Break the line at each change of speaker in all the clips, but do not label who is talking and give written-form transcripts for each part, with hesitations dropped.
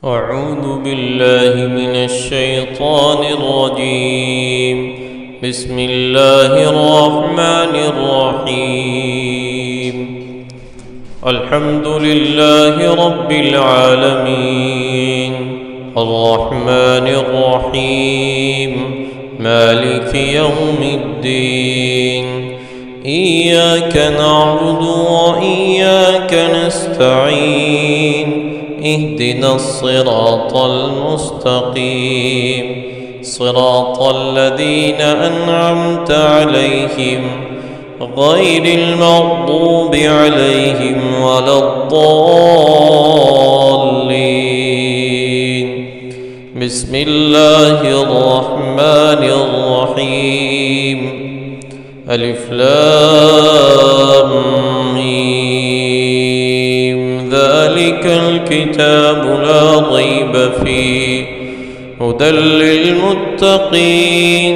أعوذ بالله من الشيطان الرجيم. بسم الله الرحمن الرحيم. الحمد لله رب العالمين الرحمن الرحيم مالك يوم الدين. إياك نعبد وإياك نستعين. اهدنا الصراط المستقيم صراط الذين أنعمت عليهم غير المغضوب عليهم ولا الضالين. بسم الله الرحمن الرحيم. ألف لام ميم. ذلك الكتاب لا ريب فيه هدى للمتقين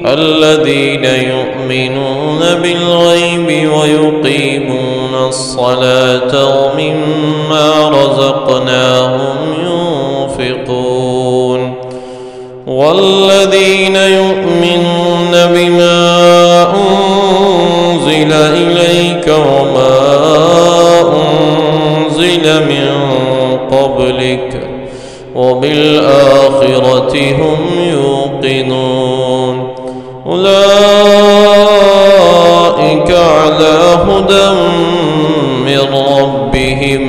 الذين يؤمنون بالغيب ويقيمون الصلاة ومما رزقناهم ينفقون والذين يؤمنون بما أنزل إليك وما أنزل من قبلك وبالآخرة هم يوقنون. أولئك على هدى من ربهم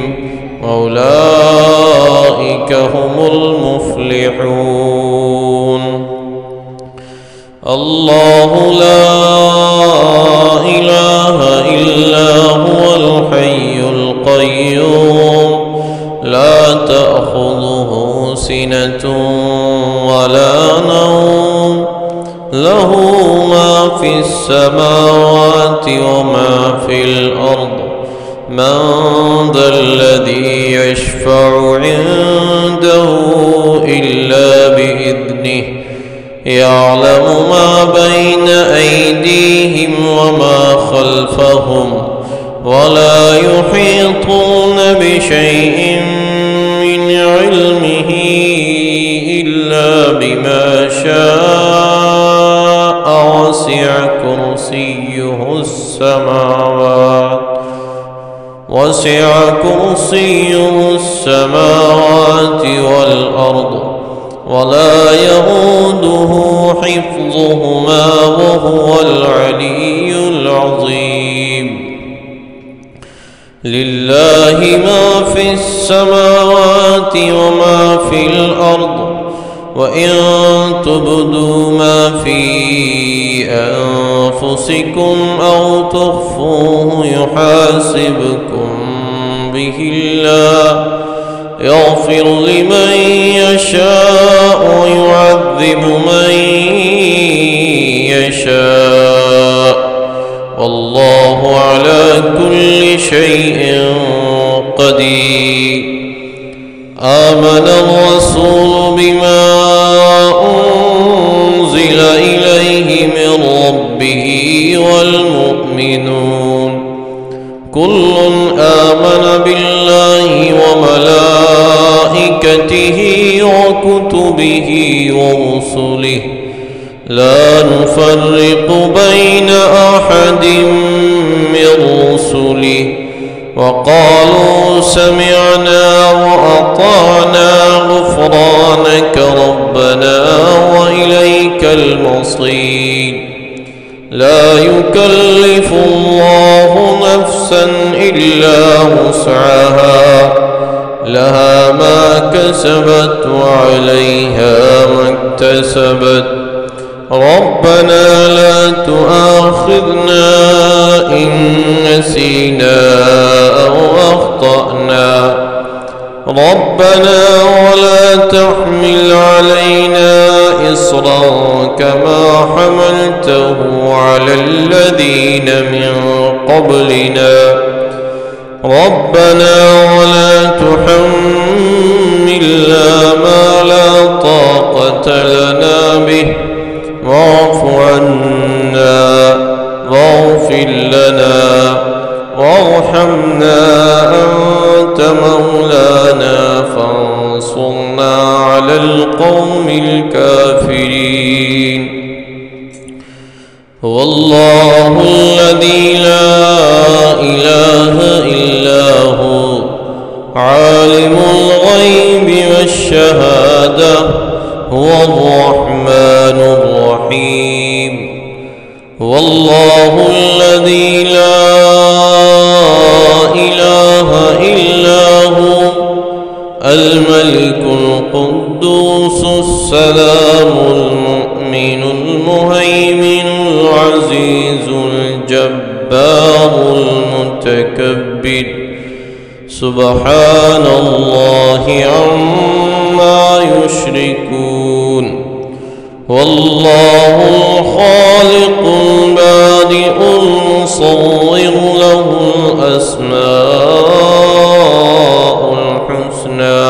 وأولئك هم المفلحون. الله لا إله إلا هو الحي القيوم لا تأخذه سنة ولا نوم له ما في السماوات وما في الأرض. من ذا الذي يشفع عنده إلا بإذنه يعلم ما بين أيديهم وما خلفهم ولا يحيطون بشيء من علمه إلا بما شاء. وسع كرسيه السماوات والأرض ولا يئوده حفظهما وهو العلي العظيم. لله ما في السماوات وما في الأرض وإن تبدوا ما في أنفسكم أو تخفوه يحاسبكم به الله يغفر لمن يشاء ويعذب من يشاء والله على كل شيء قدير. آمن الرسول بما أنزل إليه من ربه والمؤمنون كل آمن بالله وملائكته وكتبه ورسله لا نفرق بين أحد من رسله وقالوا سمعنا وأطعنا غفرانك ربنا وإليك المصير. لا يكلف الله نفسا إلا وسعها لها ما كسبت وعليها ما اكتسبت. ربنا لا تؤاخذنا إن نسينا أو أخطأنا ربنا ولا تحمل علينا إصرا كما حملته على الذين من قبلنا ربنا ولا تحملنا ما لا طاقة لنا به واعف عنا واغفر لنا وارحمنا أنت مولانا وانصرنا على القوم الكافرين. هو الله الذي لا إله إلا هو عالم الغيب والشهادة هو الرحمن الرحيم. هو الله الذي لا إله إلا هو الملك القدوس السلام المؤمن المهيمن العزيز الجبار المتكبر سبحان الله عما يشركون. والله الخالق البارئ المصور له الأسماء الحسنى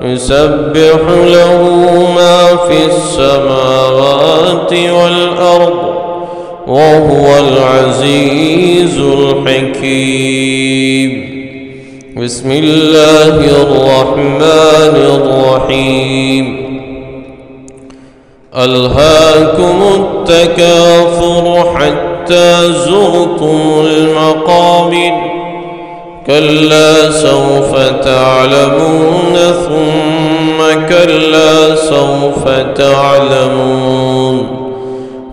يسبح له ما في السماوات والأرض وهو العزيز الحكيم. بسم الله الرحمن الرحيم. ألهاكم التكاثر حتى زرتم المقابر كلا سوف تعلمون ثم كلا سوف تعلمون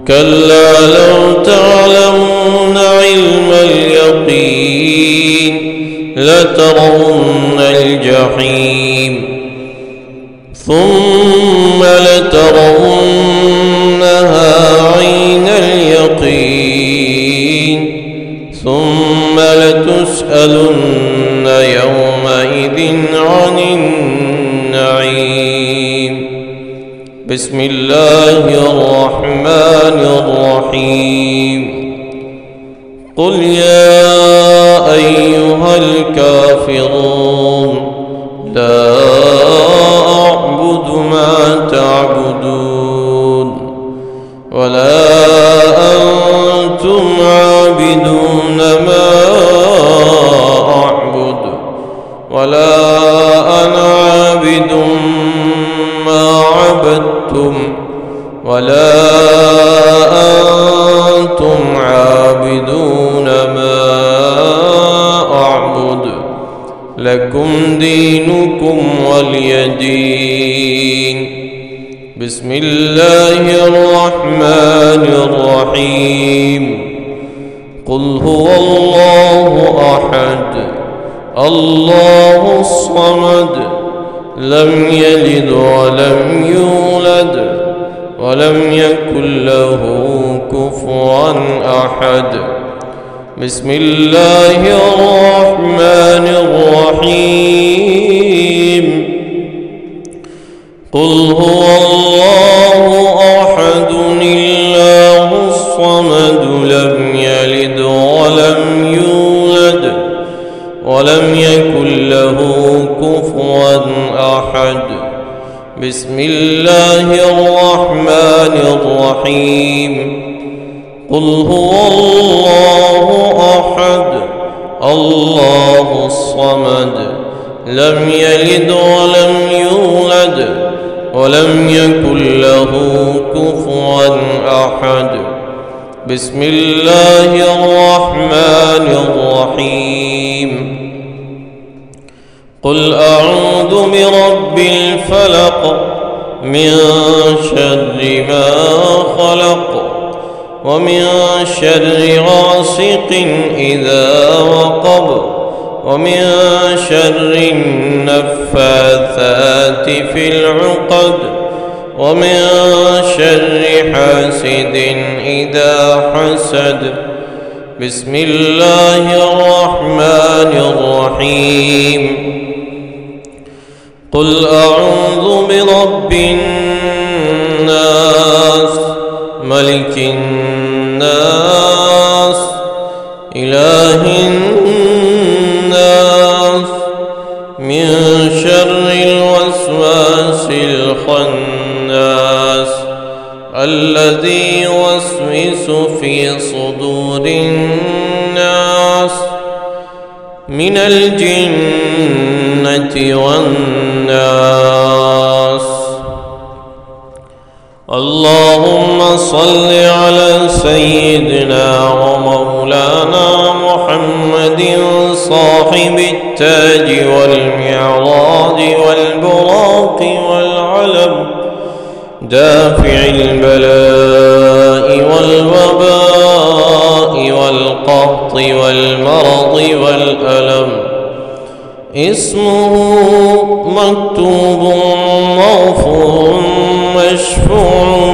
كلا لو تعلمون علم اليقين لترون الجحيم ثم لترونها عين اليقين ثم لتسألن يومئذ عن النعيم. بسم الله الرحمن الرحيم. قل يا أيها الكافرون لا أعبد ما تعبدون ولا أنتم عابدون ما أعبد ولا أنا عابد ما عبدتم ولا أنتم عابدون ما أعبد لكم دينكم ولي دين. بسم الله الرحمن الرحيم. قل هو الله أحد الله الصمد لم يلد ولم يولد ولم يكن له كفوا أحد. بسم الله الرحمن الرحيم. قل هو الله أحد الله الصمد لم يلد ولم يولد ولم يكن له كفوا أحد. بسم الله الرحمن الرحيم. قل هو الله أحد الله الصمد لم يلد ولم يولد ولم يكن له كفوا أحد. بسم الله الرحمن الرحيم. قل أعوذ برب الفلق من شر ما خلق ومن شر غاسق إذا وقب ومن شر النفاثات في العقد ومن شر حاسد إذا حسد. بسم الله الرحمن الرحيم. قل أعوذ برب الناس ملك الناس إله الناس من شر الوسواس الخناس الذي يوسوس في صدور الناس من الجنة والناس. الناس. اللهم صل على سيدنا ومولانا محمد صاحب التاج والمعراج والبراق والعلم، دافع البلاء والوباء والقحط والمرض والألم. اسمه مكتوب مغفور مشفوع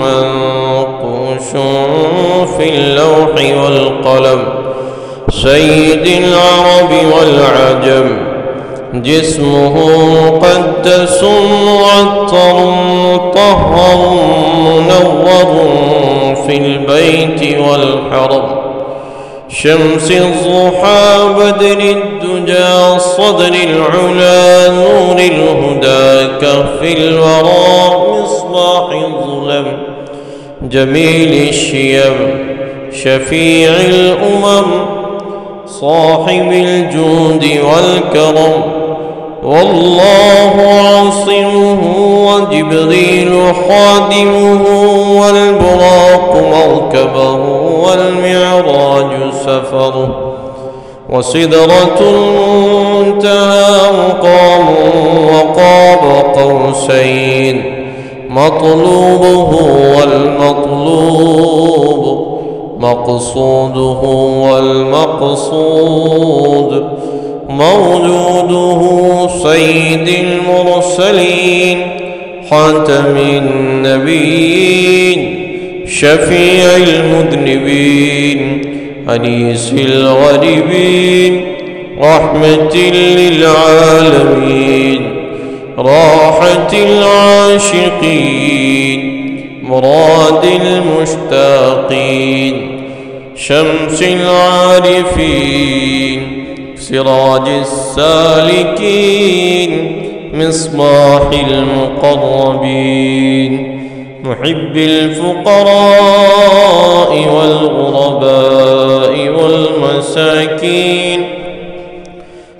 منقوش في اللوح والقلم، سيد العرب والعجم. جسمه مقدس معطر مطهر منور في البيت والحرم، شمس الضحى بدر الدجى صدر العلا نور الهدى كهف الورى مصباح الظلم، جميل الشيم شفيع الأمم صاحب الجود والكرم. والله عاصمه وجبريل خادمه والبراق مركبه والمعراج سفره، وسدرة المنتهى مقام وقاب قوسين، مطلوبه والمطلوب مقصوده والمقصود، موجوده سيد المرسلين خاتم النبيين، شفيع المذنبين أنيس الغريبين، رحمة للعالمين، راحة العاشقين، مراد المشتاقين، شمس العارفين، سراج السالكين، مصباح المقربين، محب الفقراء والغرباء والمساكين،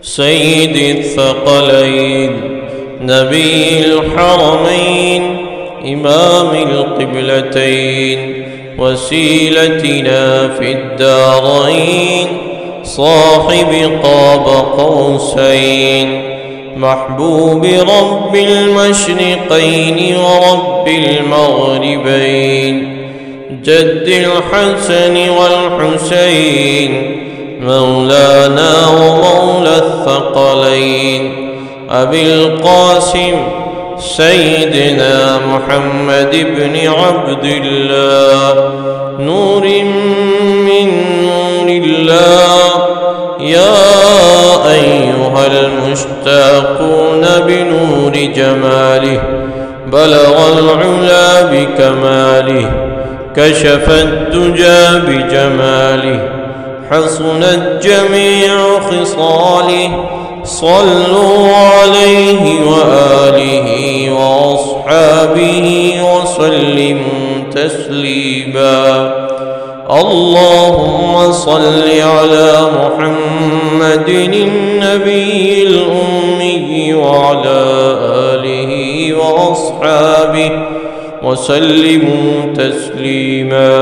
سيد الثقلين، نبي الحرمين، إمام القبلتين، وسيلتنا في الدارين، صاحب قاب قوسين، محبوب رب المشرقين ورب المغربين، جد الحسن والحسين، مولانا ومولى الثقلين، أبي القاسم سيدنا محمد بن عبد الله، نور من نور الله. يا أيها المشتاقون بنور جماله، بلغ العلا بكماله، كشف الدجى بجماله، حصنت جميع خصاله. صلوا عليه وآله وأصحابه وسلموا تسليما. اللهم صل على محمد النبي الأمي وعلى آله وأصحابه وسلموا تسليما.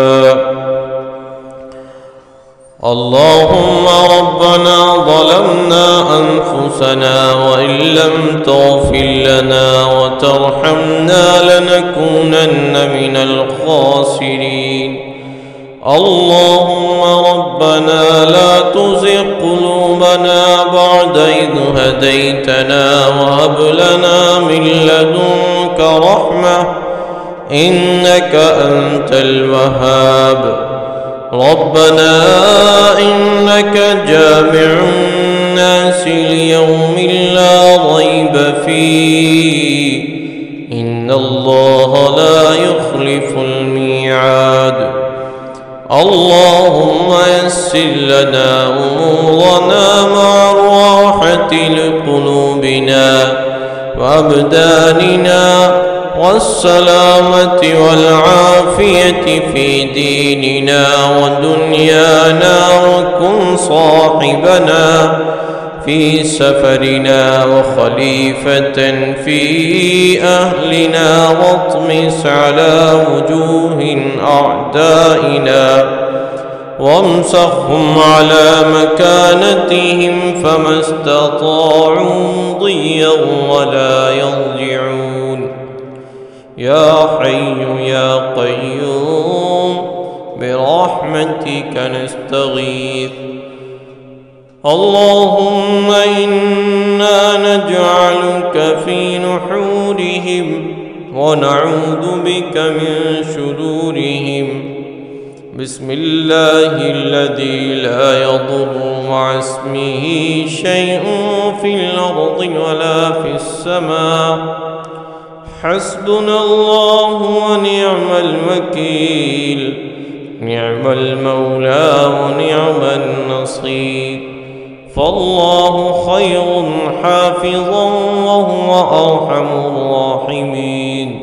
اللهم ربنا ظلمنا أنفسنا وإن لم تغفر لنا وترحمنا لنكونن من الخاسرين. اللهم ربنا لا تزغ قلوبنا بعد إذ هديتنا وهب لنا من لدنك رحمة إنك أنت الوهاب. ربنا إنك جامع الناس ليوم لا ريب فيه إن الله لا يخلف الميعاد. اللهم يسر لنا أمورنا مع الراحة لقلوبنا وأبداننا والسلامة والعافية في ديننا ودنيانا، وكن صاحبنا في سفرنا وخليفة في أهلنا واطمس على وجوه أعدائنا وامسخهم على مكانتهم فما استطاعوا مضيا ولا يرجعون يا حي يا قيوم برحمتك نستغيث اللهم إنا نجعلك في نحورهم ونعوذ بك من شرورهم بسم الله الذي لا يضر مع اسمه شيء في الأرض ولا في السماء حسبنا الله ونعم الوكيل نعم المولى ونعم النصير فالله خير حافظا وهو أرحم الراحمين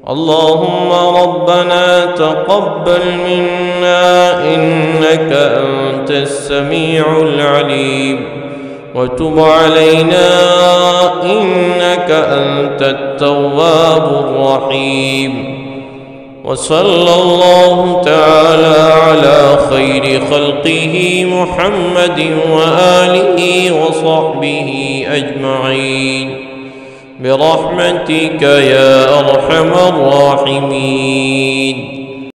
اللهم ربنا تقبل منا إنك أنت السميع العليم وتب علينا إنك أنت التواب الرحيم وصلى الله تعالى على خير خلقه محمد وآله وصحبه أجمعين برحمتك يا أرحم الراحمين.